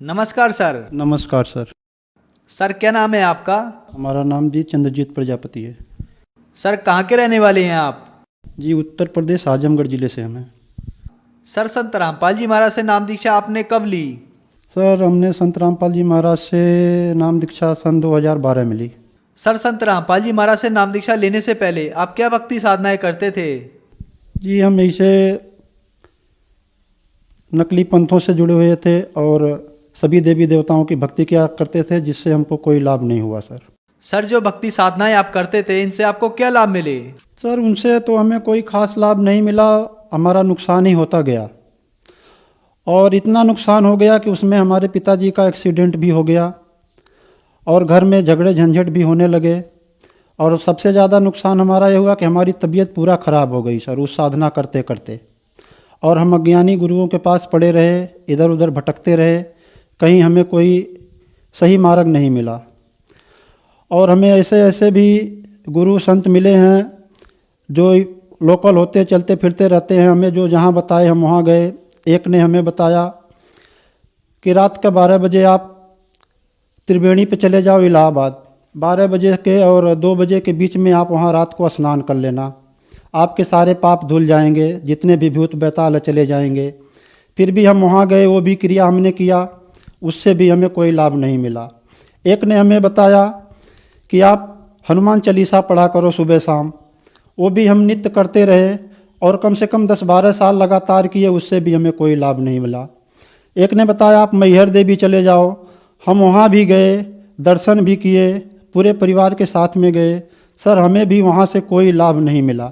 नमस्कार सर। नमस्कार sir. Sir क्या नाम है आपका? हमारा नाम जी चंद्रजीत प्रजापति है। सर कहाँ के रहने वाले हैं आप? जी उत्तर प्रदेश आजमगढ़ ज़िले से हमें। सर संत रामपाल जी महाराज से नाम दीक्षा आपने कब ली? सर हमने संत रामपाल जी महाराज से नाम दीक्षा सन 2012 में ली। सर संत रामपाल जी महाराज से नाम दीक्षा लेने से पहले आप क्या भक्ति साधनाएं करते थे? जी हम ऐसे नकली पंथों से जुड़े हुए थे और सभी देवी देवताओं की भक्ति किया करते थे, जिससे हमको कोई लाभ नहीं हुआ सर। सर जो भक्ति साधनाएं आप करते थे इनसे आपको क्या लाभ मिले? सर उनसे तो हमें कोई खास लाभ नहीं मिला, हमारा नुकसान ही होता गया। और इतना नुकसान हो गया कि उसमें हमारे पिताजी का एक्सीडेंट भी हो गया और घर में झगड़े झंझट भी होने लगे। और सबसे ज़्यादा नुकसान हमारा ये हुआ कि हमारी तबीयत पूरा ख़राब हो गई सर उस साधना करते करते। और हम अज्ञानी गुरुओं के पास पड़े रहे, इधर उधर भटकते रहे, कहीं हमें कोई सही मार्ग नहीं मिला। और हमें ऐसे ऐसे भी गुरु संत मिले हैं जो लोकल होते चलते फिरते रहते हैं, हमें जो जहाँ बताए हम वहाँ गए। एक ने हमें बताया कि रात के 12 बजे आप त्रिवेणी पे चले जाओ इलाहाबाद, 12 बजे के और 2 बजे के बीच में आप वहाँ रात को स्नान कर लेना, आपके सारे पाप धुल जाएंगे, जितने भी भूत बैताल चले जाएंगे। फिर भी हम वहाँ गए, वो भी क्रिया हमने किया, उससे भी हमें कोई लाभ नहीं मिला। एक ने हमें बताया कि आप हनुमान चालीसा पढ़ा करो सुबह शाम, वो भी हम नित्य करते रहे और कम से कम 10-12 साल लगातार किए, उससे भी हमें कोई लाभ नहीं मिला। एक ने बताया आप मैहर देवी चले जाओ, हम वहाँ भी गए, दर्शन भी किए, पूरे परिवार के साथ में गए, सर हमें भी वहाँ से कोई लाभ नहीं मिला।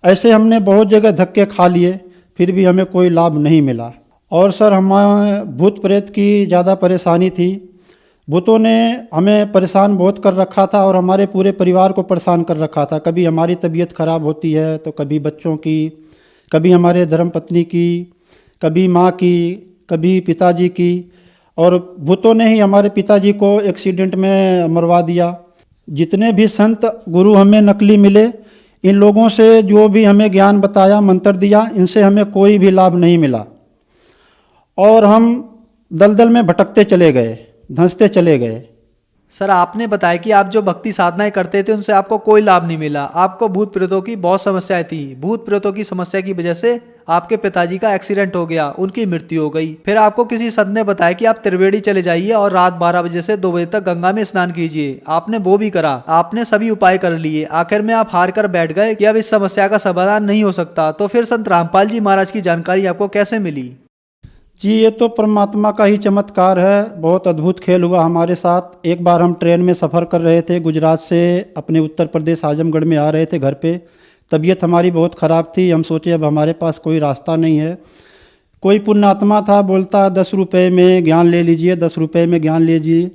ऐसे हमने बहुत जगह धक्के खा लिए, फिर भी हमें कोई लाभ नहीं मिला। और सर हमें भूत प्रेत की ज़्यादा परेशानी थी, भूतों ने हमें परेशान बहुत कर रखा था और हमारे पूरे परिवार को परेशान कर रखा था। कभी हमारी तबीयत खराब होती है तो कभी बच्चों की, कभी हमारे धर्मपत्नी की, कभी माँ की, कभी पिताजी की। और भूतों ने ही हमारे पिताजी को एक्सीडेंट में मरवा दिया। जितने भी संत गुरु हमें नकली मिले, इन लोगों से जो भी हमें ज्ञान बताया, मंत्र दिया, इनसे हमें कोई भी लाभ नहीं मिला और हम दलदल में भटकते चले गए, धंसते चले गए। सर आपने बताया कि आप जो भक्ति साधनाएं करते थे उनसे आपको कोई लाभ नहीं मिला, आपको भूत प्रेतों की बहुत समस्याएं थी। भूत प्रेतों की समस्या की वजह से आपके पिताजी का एक्सीडेंट हो गया, उनकी मृत्यु हो गई। फिर आपको किसी संत ने बताया कि आप त्रिवेणी चले जाइए और रात 12 बजे से 2 बजे तक गंगा में स्नान कीजिए। आपने वो भी करा, आपने सभी उपाय कर लिए, आखिर में आप हार कर बैठ गए कि अब इस समस्या का समाधान नहीं हो सकता। तो फिर संत रामपाल जी महाराज की जानकारी आपको कैसे मिली? जी ये तो परमात्मा का ही चमत्कार है, बहुत अद्भुत खेल हुआ हमारे साथ। एक बार हम ट्रेन में सफ़र कर रहे थे, गुजरात से अपने उत्तर प्रदेश आजमगढ़ में आ रहे थे घर पे। तबीयत हमारी बहुत ख़राब थी, हम सोचे अब हमारे पास कोई रास्ता नहीं है। कोई पुण्यात्मा था, बोलता 10 रुपये में ज्ञान ले लीजिए, 10 रुपये में ज्ञान लीजिए।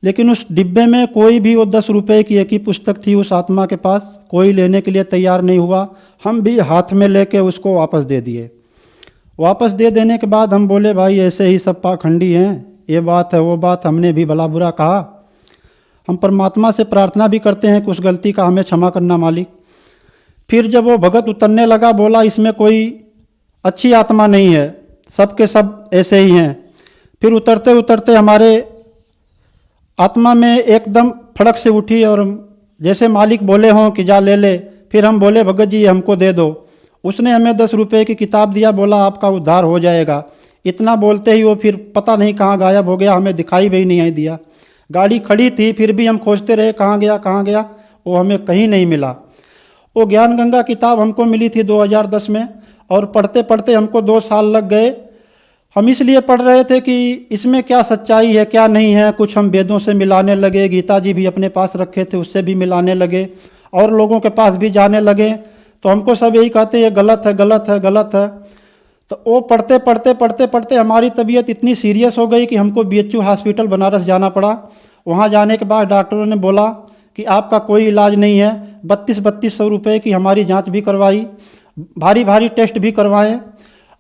लेकिन उस डिब्बे में कोई भी वो 10 रुपये की एक ही पुस्तक थी उस आत्मा के पास, कोई लेने के लिए तैयार नहीं हुआ। हम भी हाथ में लेके उसको वापस दे दिए। वापस दे देने के बाद हम बोले भाई ऐसे ही सब पाखंडी हैं, ये बात है वो बात, हमने भी भला बुरा कहा। हम परमात्मा से प्रार्थना भी करते हैं कि उस गलती का हमें क्षमा करना मालिक। फिर जब वो भगत उतरने लगा, बोला इसमें कोई अच्छी आत्मा नहीं है, सब के सब ऐसे ही हैं। फिर उतरते उतरते हमारे आत्मा में एकदम फड़क से उठी और जैसे मालिक बोले हों कि जा ले ले। फिर हम बोले भगत जी हमको दे दो। उसने हमें 10 रुपये की किताब दिया, बोला आपका उद्धार हो जाएगा। इतना बोलते ही वो फिर पता नहीं कहाँ गायब हो गया, हमें दिखाई भी नहीं दिया। गाड़ी खड़ी थी फिर भी हम खोजते रहे कहाँ गया कहाँ गया, वो हमें कहीं नहीं मिला। वो ज्ञान गंगा किताब हमको मिली थी 2010 में और पढ़ते पढ़ते हमको 2 साल लग गए। हम इसलिए पढ़ रहे थे कि इसमें क्या सच्चाई है क्या नहीं है। कुछ हम वेदों से मिलाने लगे, गीता जी भी अपने पास रखे थे उससे भी मिलाने लगे और लोगों के पास भी जाने लगे। तो हमको सब यही कहते ये गलत है गलत है गलत है। तो वो पढ़ते पढ़ते पढ़ते पढ़ते हमारी तबीयत इतनी सीरियस हो गई कि हमको BHU हॉस्पिटल बनारस जाना पड़ा। वहाँ जाने के बाद डॉक्टरों ने बोला कि आपका कोई इलाज नहीं है। 3200 रुपये की हमारी जांच भी करवाई, भारी भारी टेस्ट भी करवाए।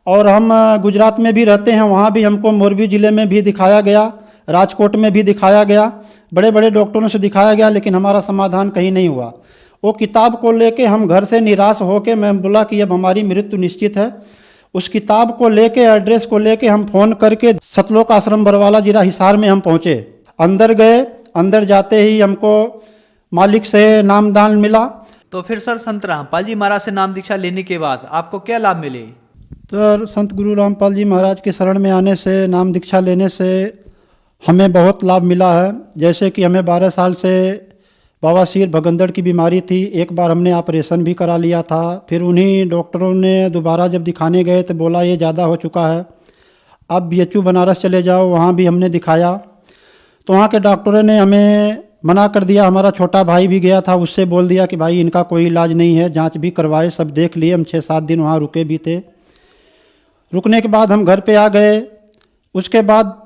और हम गुजरात में भी रहते हैं, वहाँ भी हमको मोरबी ज़िले में भी दिखाया गया, राजकोट में भी दिखाया गया, बड़े बड़े डॉक्टरों से दिखाया गया, लेकिन हमारा समाधान कहीं नहीं हुआ। वो किताब को लेके हम घर से निराश होके मैं बोला कि अब हमारी मृत्यु निश्चित है। उस किताब को लेके, एड्रेस को लेके हम फ़ोन करके सतलोक आश्रम बरवाला जिला हिसार में हम पहुँचे। अंदर गए, अंदर जाते ही हमको मालिक से नामदान मिला। तो फिर सर संत रामपाल जी महाराज से नाम दीक्षा लेने के बाद आपको क्या लाभ मिले? सर संत गुरु रामपाल जी महाराज के शरण में आने से, नाम दीक्षा लेने से हमें बहुत लाभ मिला है। जैसे कि हमें 12 साल से बवासीर भगंदड़ की बीमारी थी। एक बार हमने ऑपरेशन भी करा लिया था। फिर उन्हीं डॉक्टरों ने दोबारा जब दिखाने गए तो बोला ये ज़्यादा हो चुका है, अब BHU बनारस चले जाओ। वहाँ भी हमने दिखाया तो वहाँ के डॉक्टरों ने हमें मना कर दिया। हमारा छोटा भाई भी गया था, उससे बोल दिया कि भाई इनका कोई इलाज नहीं है। जांच भी करवाए, सब देख लिए। हम 6-7 दिन वहाँ रुके भी थे। रुकने के बाद हम घर पे आ गए। उसके बाद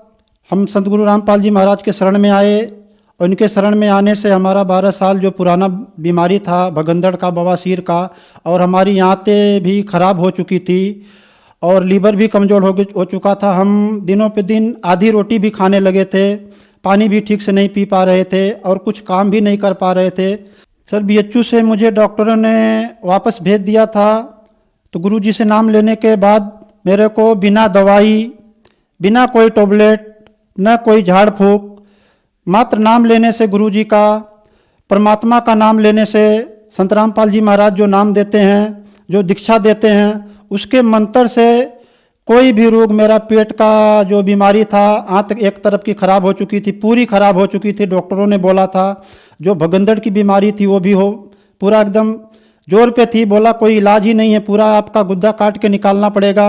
हम संत गुरु रामपाल जी महाराज के शरण में आए और इनके शरण में आने से हमारा 12 साल जो पुराना बीमारी था भगंदड़ का, बवासीर का, और हमारी आंतें भी खराब हो चुकी थी और लीवर भी कमज़ोर हो चुका था। हम दिनों पे दिन आधी रोटी भी खाने लगे थे, पानी भी ठीक से नहीं पी पा रहे थे और कुछ काम भी नहीं कर पा रहे थे। सर BHU से मुझे डॉक्टरों ने वापस भेज दिया था। तो गुरुजी से नाम लेने के बाद मेरे को बिना दवाई, बिना कोई टैबलेट, न कोई झाड़ फूक, मात्र नाम लेने से गुरुजी का, परमात्मा का नाम लेने से, संत रामपाल जी महाराज जो नाम देते हैं, जो दीक्षा देते हैं, उसके मंत्र से कोई भी रोग, मेरा पेट का जो बीमारी था, आंत एक तरफ की खराब हो चुकी थी, पूरी खराब हो चुकी थी। डॉक्टरों ने बोला था जो भगंदड़ की बीमारी थी वो भी हो पूरा एकदम जोर पे थी। बोला कोई इलाज ही नहीं है, पूरा आपका गुद्दा काट के निकालना पड़ेगा।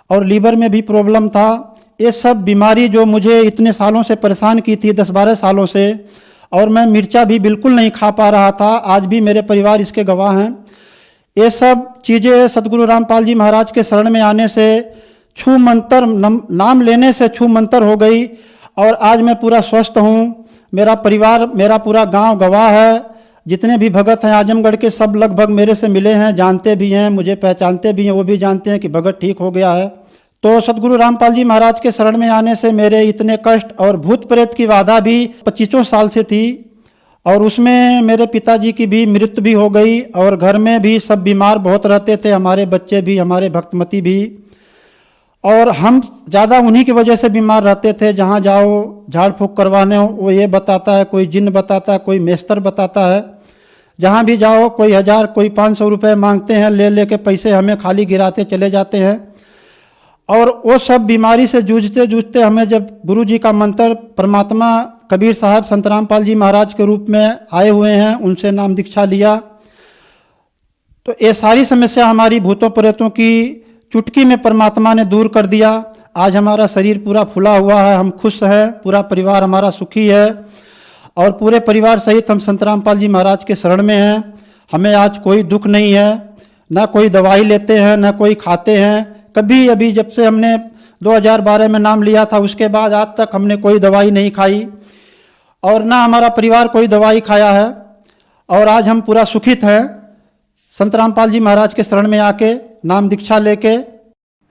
और लीवर में भी प्रॉब्लम था। ये सब बीमारी जो मुझे इतने सालों से परेशान की थी, 10-12 सालों से, और मैं मिर्चा भी बिल्कुल नहीं खा पा रहा था। आज भी मेरे परिवार इसके गवाह हैं। ये सब चीज़ें सतगुरु रामपाल जी महाराज के शरण में आने से, छू मंतर नाम लेने से छू मंतर हो गई और आज मैं पूरा स्वस्थ हूँ। मेरा परिवार, मेरा पूरा गांव गवाह है। जितने भी भगत हैं आजमगढ़ के, सब लगभग मेरे से मिले हैं, जानते भी हैं, मुझे पहचानते भी हैं। वो भी जानते हैं कि भगत ठीक हो गया है। तो सतगुरु रामपाल जी महाराज के शरण में आने से मेरे इतने कष्ट और भूत प्रेत की बाधा भी 25 साल से थी और उसमें मेरे पिताजी की भी मृत्यु भी हो गई और घर में भी सब बीमार बहुत रहते थे, हमारे बच्चे भी, हमारे भक्तमती भी, और हम ज़्यादा उन्हीं की वजह से बीमार रहते थे। जहाँ जाओ झाड़ फूँक करवाने हो, वो ये बताता है, कोई जिन्न बताता है, कोई मेस्तर बताता है। जहाँ भी जाओ कोई 1000, कोई 500 रुपये मांगते हैं, ले लेके पैसे हमें खाली गिराते चले जाते हैं। और वो सब बीमारी से जूझते जूझते हमें जब गुरु जी का मंत्र, परमात्मा कबीर साहब संत रामपाल जी महाराज के रूप में आए हुए हैं, उनसे नाम दीक्षा लिया, तो ये सारी समस्या हमारी भूतों प्रेतों की चुटकी में परमात्मा ने दूर कर दिया। आज हमारा शरीर पूरा फुला हुआ है, हम खुश हैं, पूरा परिवार हमारा सुखी है और पूरे परिवार सहित हम संत रामपाल जी महाराज के शरण में हैं। हमें आज कोई दुख नहीं है, ना कोई दवाई लेते हैं, ना कोई खाते हैं। कभी अभी जब से हमने 2012 में नाम लिया था उसके बाद आज तक हमने कोई दवाई नहीं खाई और ना हमारा परिवार कोई दवाई खाया है और आज हम पूरा सुखित हैं संत रामपाल जी महाराज के शरण में आके नाम दीक्षा लेके।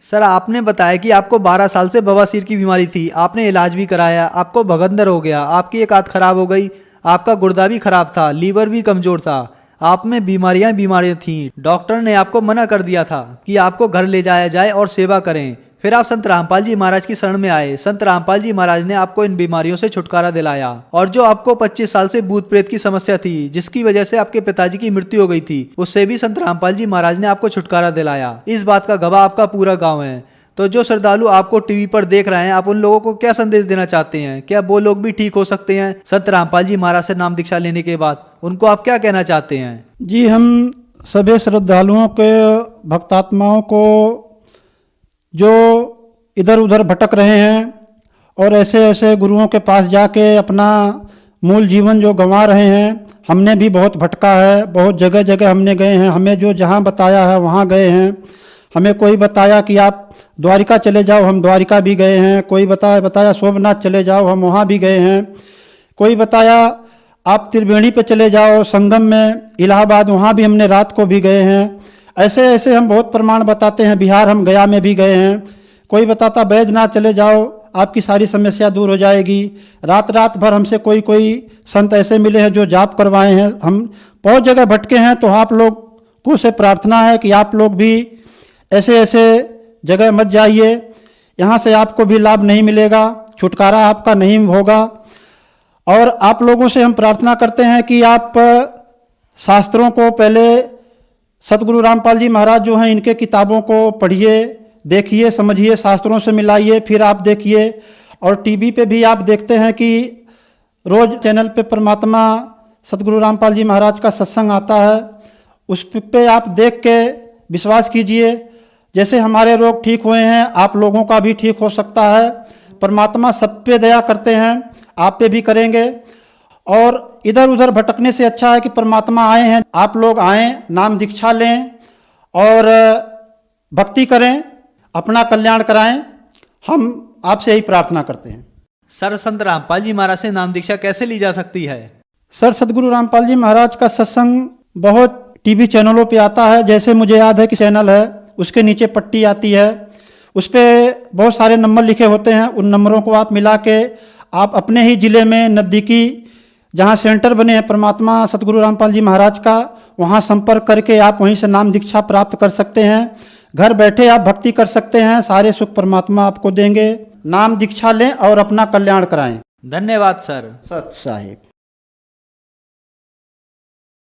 सर आपने बताया कि आपको 12 साल से बवासीर की बीमारी थी, आपने इलाज भी कराया, आपको भगंदर हो गया, आपकी एक आंत खराब हो गई, आपका गुर्दा भी खराब था, लीवर भी कमजोर था, आप में बीमारियां थीं। डॉक्टर ने आपको मना कर दिया था कि आपको घर ले जाया जाए और सेवा करें। फिर आप संत रामपाल जी महाराज की शरण में आए। संत रामपाल जी महाराज ने आपको इन बीमारियों से छुटकारा दिलाया और जो आपको 25 साल से भूत प्रेत की समस्या थी, जिसकी वजह से आपके पिताजी की मृत्यु हो गई थी, उससे भी संत रामपाल जी महाराज ने आपको छुटकारा दिलाया। इस बात का गवाह आपका पूरा गाँव है। तो जो श्रद्धालु आपको टीवी पर देख रहे हैं, आप उन लोगों को क्या संदेश देना चाहते हैं? क्या वो लोग भी ठीक हो सकते हैं संत रामपाल जी महाराज से नाम दीक्षा लेने के बाद? उनको आप क्या कहना चाहते हैं? जी, हम सभी श्रद्धालुओं के, भक्तात्माओं को जो इधर उधर भटक रहे हैं और ऐसे ऐसे गुरुओं के पास जाके अपना मूल जीवन जो गंवा रहे हैं, हमने भी बहुत भटका है, बहुत जगह जगह हमने गए हैं। हमें जो जहाँ बताया है वहाँ गए हैं। हमें कोई बताया कि आप द्वारिका चले जाओ, हम द्वारिका भी गए हैं। कोई बताया सोमनाथ चले जाओ, हम वहाँ भी गए हैं। कोई बताया आप त्रिवेणी पे चले जाओ, संगम में, इलाहाबाद, वहाँ भी हमने रात को भी गए हैं। ऐसे ऐसे हम बहुत प्रमाण बताते हैं। बिहार हम गया में भी गए हैं। कोई बताता बैजनाथ चले जाओ, आपकी सारी समस्या दूर हो जाएगी। रात रात भर हमसे कोई संत ऐसे मिले हैं जो जाप करवाए हैं। हम बहुत जगह भटके हैं, तो आप लोगों से प्रार्थना है कि आप लोग भी ऐसे ऐसे जगह मत जाइए, यहाँ से आपको भी लाभ नहीं मिलेगा, छुटकारा आपका नहीं होगा। और आप लोगों से हम प्रार्थना करते हैं कि आप शास्त्रों को पहले सतगुरु रामपाल जी महाराज जो हैं इनके किताबों को पढ़िए, देखिए, समझिए, शास्त्रों से मिलाइए, फिर आप देखिए। और टीवी पे भी आप देखते हैं कि रोज़ चैनल पे परमात्मा सतगुरु रामपाल जी महाराज का सत्संग आता है, उस पे आप देख के विश्वास कीजिए। जैसे हमारे रोग ठीक हुए हैं, आप लोगों का भी ठीक हो सकता है। परमात्मा सब पे दया करते हैं, आप पे भी करेंगे। और इधर उधर भटकने से अच्छा है कि परमात्मा आए हैं, आप लोग आएँ, नाम दीक्षा लें और भक्ति करें, अपना कल्याण कराएं। हम आपसे यही प्रार्थना करते हैं। सर, संत रामपाल जी महाराज से नाम दीक्षा कैसे ली जा सकती है? सर, सतगुरु रामपाल जी महाराज का सत्संग बहुत टीवी चैनलों पे आता है। जैसे मुझे याद है कि चैनल है, उसके नीचे पट्टी आती है, उस पर बहुत सारे नंबर लिखे होते हैं। उन नंबरों को आप मिला के आप अपने ही ज़िले में नज़दीकी जहाँ सेंटर बने हैं परमात्मा सतगुरु रामपाल जी महाराज का, वहाँ संपर्क करके आप वहीं से नाम दीक्षा प्राप्त कर सकते हैं। घर बैठे आप भक्ति कर सकते हैं, सारे सुख परमात्मा आपको देंगे। नाम दीक्षा लें और अपना कल्याण कराएं। धन्यवाद सर। सत साहिब।